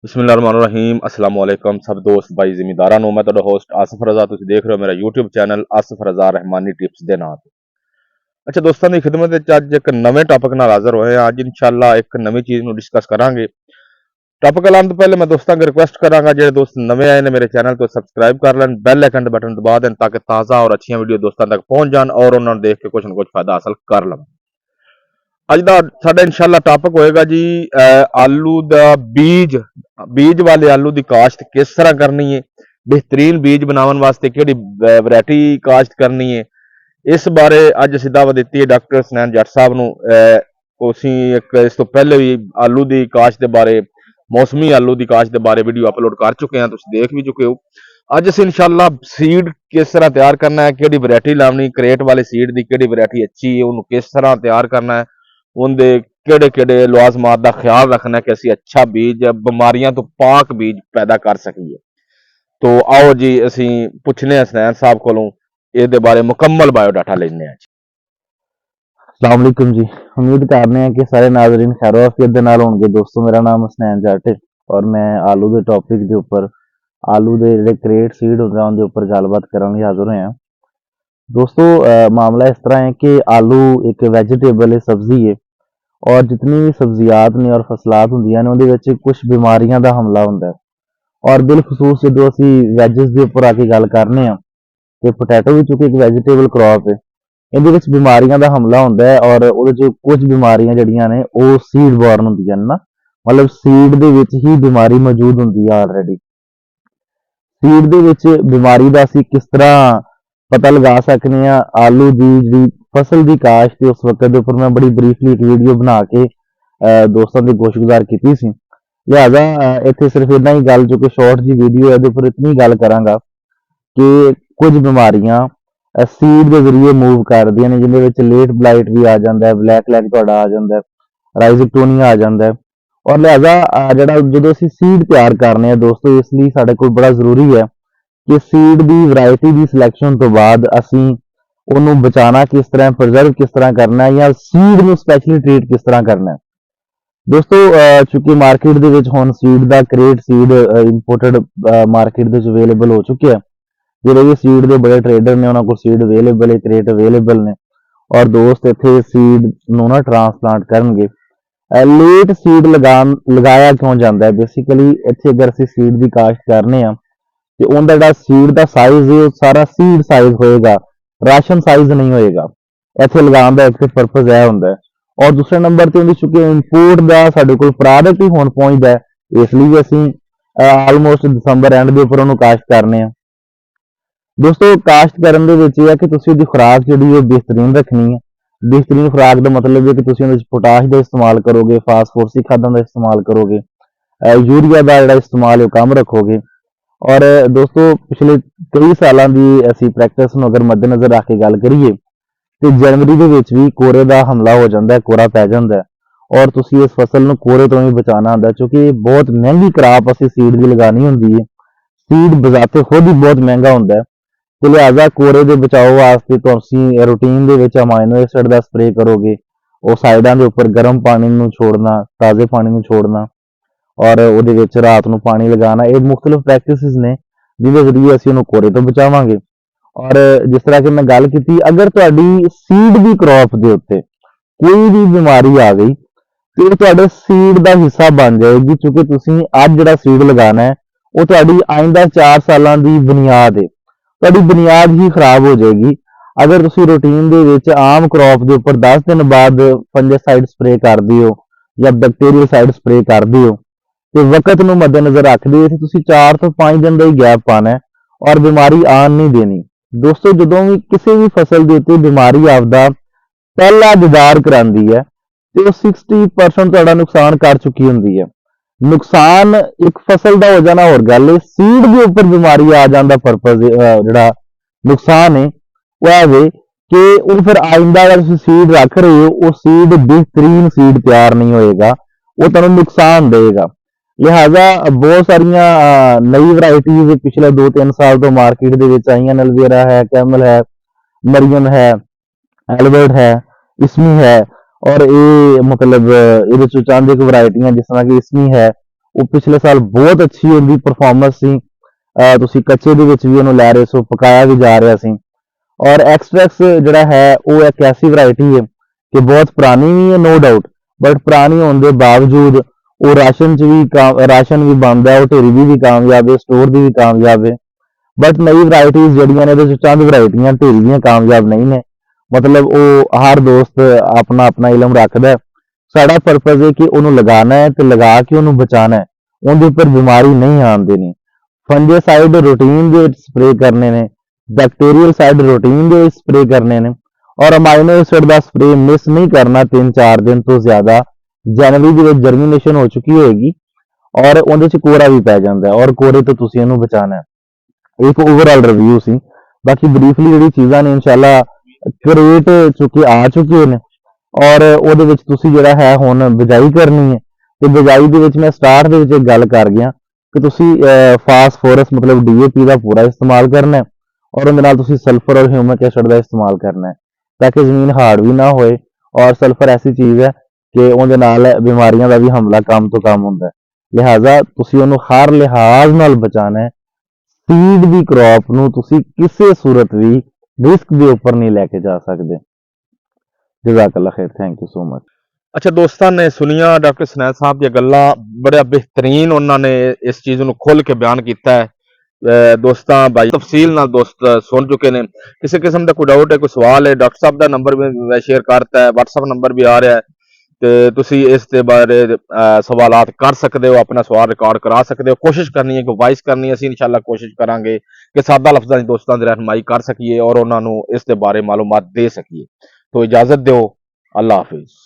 ਬਿਸਮਿਲ੍ਲਾਹਿਰਰਹਿਮਾਨਿਰਰਹੀਮ अस्सलाम वालेकुम सब दोस्त भाई ਜ਼ਿਮੀਦਾਰਾਂ ਨੂੰ। ਮੈਂ ਤੁਹਾਡਾ ਹੋਸਟ ਆਸਿਫ ਰਜ਼ਾ। ਤੁਸੀਂ ਦੇਖ ਰਹੇ ਹੋ ਮੇਰਾ YouTube ਚੈਨਲ ਆਸਿਫ ਰਜ਼ਾ ਰਹਿਮਾਨੀ ਟਿਪਸ ਦੇ ਨਾਂ ਤੇ। ਅੱਛਾ ਦੋਸਤਾਂ ਦੀ ਖਿਦਮਤ ਵਿੱਚ ਅੱਜ ਇੱਕ ਨਵੇਂ ਟਾਪਿਕ ਨਾਲ ਹਾਜ਼ਰ ਹੋਏ ਹਾਂ। ਅੱਜ ਇਨਸ਼ਾਅੱਲਾ ਇੱਕ ਨਵੀਂ ਚੀਜ਼ ਨੂੰ ਡਿਸਕਸ ਕਰਾਂਗੇ। ਟਾਪਿਕ ਲਾਉਣ ਤੋਂ ਪਹਿਲੇ ਮੈਂ ਦੋਸਤਾਂ ਨੂੰ ਰਿਕੁਐਸਟ ਕਰਾਂਗਾ, ਜਿਹੜੇ ਦੋਸਤ ਨਵੇਂ ਆਏ ਨੇ ਮੇਰੇ ਚੈਨਲ ਤੋਂ ਸਬਸਕ੍ਰਾਈਬ ਕਰ ਲੈਣ, ਬੈਲ ਆਈਕਨ ਦੇ ਬਟਨ ਦਬਾ ਦੇਣ ਤਾਂ ਕਿ ਤਾਜ਼ਾ ਔਰ ਅੱਛੀਆਂ ਵੀਡੀਓ ਦੋਸਤਾਂ ਤੱਕ ਪਹੁੰਚ ਜਾਣ ਔਰ ਉਹਨਾਂ ਨੂੰ ਦੇਖ ਕੇ ਕੁਝ ਨਾ ਕੁਝ ਫਾਇਦਾ ਹਾਸਲ ਕਰ ਲਵਣ। ਅੱਜ ਦਾ ਸਾਡਾ ਇਨਸ਼ਾਅੱਲਾ ਟਾਪਿਕ ਹੋਏਗਾ ਜੀ ਆਲੂ ਦਾ ਬੀਜ ਵਾਲੇ ਆਲੂ ਦੀ ਕਾਸ਼ਤ ਕਿਸ ਤਰ੍ਹਾਂ ਕਰਨੀ ਹੈ, ਬਿਹਤਰੀਨ ਬੀਜ ਬਣਾਉਣ ਵਾਸਤੇ ਕਿਹੜੀ ਵੈਰਾਈਟੀ ਕਾਸ਼ਤ ਕਰਨੀ ਹੈ। ਇਸ ਬਾਰੇ ਅੱਜ ਅਸੀਂ ਦਾਅਵਤ ਦਿੱਤੀ ਹੈ ਡਾਕਟਰ ਹਸਨੈਨ ਜੱਟ ਸਾਹਿਬ ਨੂੰ। ਅਸੀਂ ਇੱਕ ਇਸ ਤੋਂ ਪਹਿਲੇ ਵੀ ਆਲੂ ਦੀ ਕਾਸ਼ਤ ਦੇ ਬਾਰੇ, ਮੌਸਮੀ ਆਲੂ ਦੀ ਕਾਸ਼ਤ ਦੇ ਬਾਰੇ ਵੀਡੀਓ ਅਪਲੋਡ ਕਰ ਚੁੱਕੇ ਹਾਂ, ਤੁਸੀਂ ਦੇਖ ਵੀ ਚੁੱਕੇ ਹੋ। ਅੱਜ ਅਸੀਂ ਇਨਸ਼ਾਅੱਲਾ ਸੀਡ ਕਿਸ ਤਰ੍ਹਾਂ ਤਿਆਰ ਕਰਨਾ ਹੈ, ਕਿਹੜੀ ਵੈਰਾਈਟੀ ਲਾਉਣੀ, ਕਰੇਟ ਵਾਲੇ ਸੀਡ ਦੀ ਕਿਹੜੀ ਵੈਰਾਈਟੀ ਅੱਛੀ ਹੈ, ਉਹਨੂੰ ਕਿਸ ਤਰ੍ਹਾਂ ਤਿਆਰ ਕਰਨਾ ਹੈ, ਉਹਦੇ ਕਿਹੜੇ ਕਿਹੜੇ ਲਵਾਜ਼ਮਾਤ ਦਾ ਖਿਆਲ ਰੱਖਣਾ ਕਿ ਅਸੀਂ ਅੱਛਾ ਬੀਜ, ਬਿਮਾਰੀਆਂ ਤੋਂ ਪਾਕ ਬੀਜ ਪੈਦਾ ਕਰ ਸਕੀਏ। तो आओ जी असी पुछने हसनैन साहब कोलों ਇਹਦੇ ਬਾਰੇ ਮੁਕੰਮਲ ਬਾਇਓਡਾਟਾ ਲੈਣੇ ਆ। अस्सलाम वालेकुम जी। उम्मीद करने हैं कि सारे नाजरीन खैर आफियत दे नाल होणगे। दोस्तों मेरा नाम हसनैन जट है और मैं आलू के टॉपिक के उपर, आलू के जिहड़े क्रेट सीड होंदे उनके उपर गलबात करन लई हाज़र होए हां। दोस्तों मामला इस तरह है कि आलू एक वैजीटेबल है, सब्जी है, और जितनी भी सब्जियात ने और फसलात होंदियां ने उहदे विच कुछ बीमारियां दा हमला हुंदा है। और बिलखसूस जो असी वैजिस के उपर आके गल करने तो पोटैटो भी चूंकि एक वैजीटेबल क्रॉप है, इहदे विच बीमारियां दा हमला हुंदा है और उहदे च कुछ बीमारियां जिहड़ियां ने वो सीड बॉर्न हुंदियां ने ना, मतलब सीड दे विच ही बीमारी मौजूद हुंदी है ऑलरेडी। सीड दे विच बीमारी दा असी किस तरह पता लगा सकने आ। आलू दी जिहड़ी फसल दी काश्त उस वक्त दे उपर मैं बड़ी ब्रीफली एक वीडियो बना के दोस्तों की गोशगुजार की सी। लिहाजा इत्थे सिर्फ इन्ना ही गल, जो कि शॉर्ट जी वीडियो है, उपर इतनी गल करांगा कि कुछ बीमारियां सीड के जरिए मूव करदियां ने, जिन्हें विच लेट ब्लाइट भी आ जाता है, ब्लैक लैग तुहाडा आ जाता है, राइजोक्टोनिया आ जाता है। और लिहाजा जिहड़ा जो असीं सीड तैयार करने दोस्तों, इसलिए साडे कोल बड़ा जरूरी है कि सीड की वैरायटी की सिलैक्शन तो बाद असीं उहनूं बचाना किस तरह, प्रिजर्व किस तरह करना है, या सीड नूं स्पैशली ट्रीट किस तरह करना है। दोस्तों चूंकि मार्केट दे विच हुण सीड दा क्रेट सीड इंपोर्टेड मार्केट दे विच अवेलेबल हो चुके हैं। जिहड़े भी सीड दे बड़े ट्रेडर ने उन्हां कोल सीड अवेलेबल है, क्रेट अवेलेबल ने, और दोस्त इत्थे सीड नूं ना ट्रांसप्लांट करनगे। लेट सीड लगाया क्यों जाता है? बेसिकली इत्थे अगर असीं सीड की काश्त करने आ ते उहदा जिहड़ा सीड का साइज है सारा सीड साइज होएगा, राशन साइज नहीं होएगा। इत्थे लगाउण दा एक पर्पज यह हुंदा है। और दूसरे नंबर पर चूंकि इंपोर्ट का साडे कोल प्रोडक्ट ही हुण पहुंचदा है, इसलिए असीं आलमोस्ट दिसंबर एंड के उपर उहनूं काश्त करने आ। दोस्तों काश्त करन दे विच यह है कि तुसीं उहदी खुराक जिहड़ी है बेहतरीन रखनी है। बेहतरीन खुराक का मतलब है कि तुसीं उहदे विच पोटाश का इस्तेमाल करोगे, फास्फोरसी खादां का इस्तेमाल करोगे, यूरिया का जिहड़ा इस्तेमाल है कम रखोगे। और दोस्तों पिछले कई सालों की असीं प्रैक्टिस नूं अगर मद्देनज़र रख के गल करिए तो जनवरी के विच भी कोरे का हमला हो जाता है, कोरा पै जाता है, और तुसीं इस फसल नूं कोरे तो भी बचाना होंदा, क्योंकि बहुत महंगी क्रॉप असीं सीड की लगानी होंदी है। सीड बजाते खुद ही बहुत महंगा होंदा है, तो लिहाजा कोरे के बचाव वास्ते तुसीं रूटीन दे विच अमाइनो एसिड का स्प्रे करोगे, वो साइडां दे उपर गर्म पानी नूं छोड़ना, ताज़े पानी नूं छोड़ना, और उहदे विच रात नूं पानी लगाना। ये मुख्तलिफ प्रैक्टिसिस ने जिहदे जरिए असीं उहनूं कोरे तो बचावांगे। और जिस तरह की मैं गल की, अगर तुहाडी सीड की क्रॉप के उत्ते कोई भी बीमारी आ गई तो तुहाडे सीड का हिस्सा बन जाएगी, क्योंकि तुसीं अज जिहड़ा सीड लगाना है वो तुहाडी आइंदा 4 सालों की बुनियाद है। तुहाडी बुनियाद ही खराब हो जाएगी अगर तुसीं रूटीन दे विच आम क्रॉप के उपर 10 दिन बाद फंजासाइड स्प्रे करदे हो या बैक्टीरियल साइड स्प्रे करदे हो, तो वक्त नूं मद्देनज़र रखदे इत्थे तुसीं 4 तो 5 दिन का ही गैप पाना है और बीमारी आन नहीं देनी। दोस्तों जदों भी किसी भी फसल के उत्ते बीमारी आपदा पहला दीदार करांदी है तो 60% तुहाडा नुकसान कर चुकी हुंदी है। नुकसान एक फसल का हो जाना और गल है, सीड के उपर बीमारी आ जाने का पर्पज जिहड़ा नुकसान है वह है कि वो फिर आइंदा अगर तुसीं सीड रख रहे हो वो सीड बेहतरीन सीड तैयार नहीं होएगा, वो तुहानूं नुकसान देगा। लिहाजा बहुत सारिया नई वैरायटीज पिछले 2-3 साल तो मार्केट के विच आईयां, एलवेरा है, कैमल है, मरियम है, एलबर्ट है, इसमी है, और ये मतलब ये चंद एक वैरायटियां जिस तरह की इसमी है ਉਹ ਪਿਛਲੇ ਸਾਲ ਬਹੁਤ ਅੱਛੀ ਉਹਦੀ ਪਰਫਾਰਮੈਂਸ ਸੀ। ਤੁਸੀਂ ਕੱਚੇ ਦੇ ਵਿੱਚ ਵੀ ਉਹਨੂੰ ਲੈ ਰਹੇ ਸੋ, ਪਕਾਇਆ ਵੀ ਜਾ ਰਿਹਾ ਸੀ। ਔਰ ਐਕਸਟ੍ਰੈਕਸ ਜਿਹੜਾ ਹੈ ਉਹ ਇੱਕ ਐਸੀ ਵੈਰਾਈਟੀ ਹੈ ਕਿ ਬਹੁਤ ਪੁਰਾਣੀ ਵੀ ਹੈ, ਨੋ ਡਾਊਟ, ਬਟ ਪੁਰਾਣੀ ਹੋਣ ਦੇ ਬਾਵਜੂਦ ਉਹ ਰਾਸ਼ਨ ਵੀ ਬਣਦਾ ਹੈ, ਉਹ ਢੇਰੀ ਦੀ ਵੀ ਕਾਮਯਾਬ ਹੈ, ਸਟੋਰ ਦੀ ਵੀ ਕਾਮਯਾਬ ਹੈ। ਬਟ ਨਈ ਵੈਰਾਈਟੀਜ਼ ਜਿਹੜੀਆਂ ਨੇ ਇਹਦੇ ਵਿੱਚ ਚੰਦ ਵੈਰਾਈਟੀਆਂ ਢੇਰੀ ਦੀਆਂ ਕਾਮਯਾਬ ਨਹੀਂ ਨੇ। ਮਤਲਬ ਉਹ ਹਰ ਦੋਸਤ ਆਪਣਾ ਆਪਣਾ ਇਲਮ ਰੱਖਦਾ ਹੈ। ਸਾਡਾ ਪਰਪਸ ਹੈ ਕਿ ਉਹਨੂੰ ਲਗਾਉਣਾ ਹੈ ਤੇ ਲਗਾ ਕੇ ਉਹਨੂੰ ਬਚਾਉਣਾ ਹੈ, ਉਹਦੇ ਉੱਪਰ ਬਿਮਾਰੀ ਨਹੀਂ ਆਉਣ ਦੇਣੀ। ਫੰਜੀਸਾਈਡ ਰੂਟੀਨ ਦੇ ਵਿੱਚ ਸਪਰੇਅ ਕਰਨੇ ਨੇ, ਬੈਕਟੀਰੀਅਲ ਸਾਈਡ ਰੂਟੀਨ ਦੇ ਵਿੱਚ ਸਪਰੇਅ ਕਰਨੇ ਨੇ, ਔਰ ਅਮਾਈਨੋ ਐਸਿਡ ਦਾ ਸਪਰੇਅ ਮਿਸ ਨਹੀਂ ਕਰਨਾ 3-4 ਦਿਨ ਤੋਂ ਜ਼ਿਆਦਾ। ਜਨਵਰੀ ਦੇ ਵਿੱਚ ਜਰਮੀਨੇਸ਼ਨ ਹੋ ਚੁੱਕੀ ਹੋਏਗੀ ਔਰ ਉਹਦੇ 'ਚ ਕੋਰਾ ਵੀ ਪੈ ਜਾਂਦਾ ਹੈ, ਔਰ ਕੋਰੇ ਤੋਂ ਤੁਸੀਂ ਇਹਨੂੰ ਬਚਾਉਣਾ ਹੈ। ਇੱਕ ਓਵਰਆਲ ਰਿਵਿਊ ਸੀ। ਬਾਕੀ ਬਰੀਫਲੀ ਜਿਹੜੀ ਚੀਜ਼ਾਂ ਨੇ ਇਨਸ਼ਾਅੱਲਾ ਕਰੇਟ ਚੁੱਕੇ ਆ ਚੁੱਕੇ ਨੇ, ਔਰ ਉਹਦੇ ਵਿੱਚ ਤੁਸੀਂ ਜਿਹੜਾ ਹੈ ਹੁਣ ਬਿਜਾਈ ਕਰਨੀ ਹੈ। ਤੇ ਬਿਜਾਈ ਦੇ ਵਿੱਚ ਮੈਂ ਸਟਾਰਟ ਦੇ ਵਿੱਚ ਇੱਕ ਗੱਲ ਕਰ ਗਿਆ ਕਿ ਤੁਸੀਂ ਫਾਸਫੋਰਸ ਮਤਲਬ ਡੀਏਪੀ ਦਾ ਪੂਰਾ ਇਸਤੇਮਾਲ ਕਰਨਾ ਹੈ, ਔਰ ਉਹਦੇ ਨਾਲ ਤੁਸੀਂ ਸਲਫਰ ਔਰ ਹਿਊਮਿਕ ਐਸਿਡ ਦਾ ਇਸਤੇਮਾਲ ਕਰਨਾ ਹੈ, ਤਾਂ ਕਿ ਜ਼ਮੀਨ ਹਾਰਡ ਵੀ ਨਾ ਹੋਏ। ਔਰ ਸਲਫਰ ਐਸੀ ਚੀਜ਼ ਹੈ ਕਿ ਉਹਦੇ ਨਾਲ ਬਿਮਾਰੀਆਂ ਦਾ ਵੀ ਹਮਲਾ ਕੰਮ ਤੋਂ ਕੰਮ ਹੁੰਦਾ ਹੈ। ਲਿਹਾਜ਼ਾ ਤੁਸੀਂ ਉਹਨੂੰ ਹਰ ਲਿਹਾਜ਼ ਨਾਲ ਬਚਾਉਣਾ ਹੈ। ਸੀਡ ਦੀ ਕ੍ਰੌਪ ਨੂੰ ਤੁਸੀਂ ਕਿਸੇ ਸੂਰਤ ਵੀ ਰਿਸਕ ਦੇ ਉੱਪਰ ਨਹੀਂ ਲੈ ਕੇ ਜਾ ਸਕਦੇ। ਜਜ਼ਾਕੱਲਾ ਖੈਰ, ਥੈਂਕ ਯੂ ਸੋ ਮਚ। ਅੱਛਾ, ਦੋਸਤਾਂ ਨੇ ਸੁਣੀਆਂ ਡਾਕਟਰ ਸਨੈਦ ਸਾਹਿਬ ਦੀਆਂ ਗੱਲਾਂ, ਬੜਾ ਬਿਹਤਰੀਨ ਉਹਨਾਂ ਨੇ ਇਸ ਚੀਜ਼ ਨੂੰ ਖੁੱਲ੍ਹ ਕੇ ਬਿਆਨ ਕੀਤਾ ਹੈ। ਦੋਸਤਾਂ ਬਾਈ ਤਫਸੀਲ ਨਾਲ ਦੋਸਤ ਸੁਣ ਚੁੱਕੇ ਨੇ। ਕਿਸੇ ਕਿਸਮ ਦਾ ਕੋਈ ਡਾਊਟ ਹੈ, ਕੋਈ ਸਵਾਲ ਹੈ, ਡਾਕਟਰ ਸਾਹਿਬ ਦਾ ਨੰਬਰ ਵੀ ਮੈਂ ਸ਼ੇਅਰ ਕਰਤਾ ਹੈ, WhatsApp ਨੰਬਰ ਵੀ ਆ ਰਿਹਾ ਹੈ, ਤੇ ਤੁਸੀਂ ਇਸ ਦੇ ਬਾਰੇ ਸਵਾਲਾਤ ਕਰ ਸਕਦੇ ਹੋ, ਆਪਣਾ ਸਵਾਲ ਰਿਕਾਰਡ ਕਰਾ ਸਕਦੇ ਹੋ। ਕੋਸ਼ਿਸ਼ ਕਰਨੀ ਹੈ ਕਿ ਵਾਇਸ ਕਰਨੀ ਹੈ, ਅਸੀਂ ਇਨਸ਼ਾਅੱਲਾ ਕੋਸ਼ਿਸ਼ ਕਰਾਂਗੇ ਕਿ ਸਾਦਾ ਲਫ਼ਜ਼ਾਂ 'ਚ ਦੋਸਤਾਂ ਦੀ ਰਹਿਨਮਾਈ ਕਰ ਸਕੀਏ ਔਰ ਉਹਨਾਂ ਨੂੰ ਇਸ ਦੇ ਬਾਰੇ ਮਾਲੂਮਾਤ ਦੇ ਸਕੀਏ। तो इजाज़त दो, अल्लाह हाफिज़।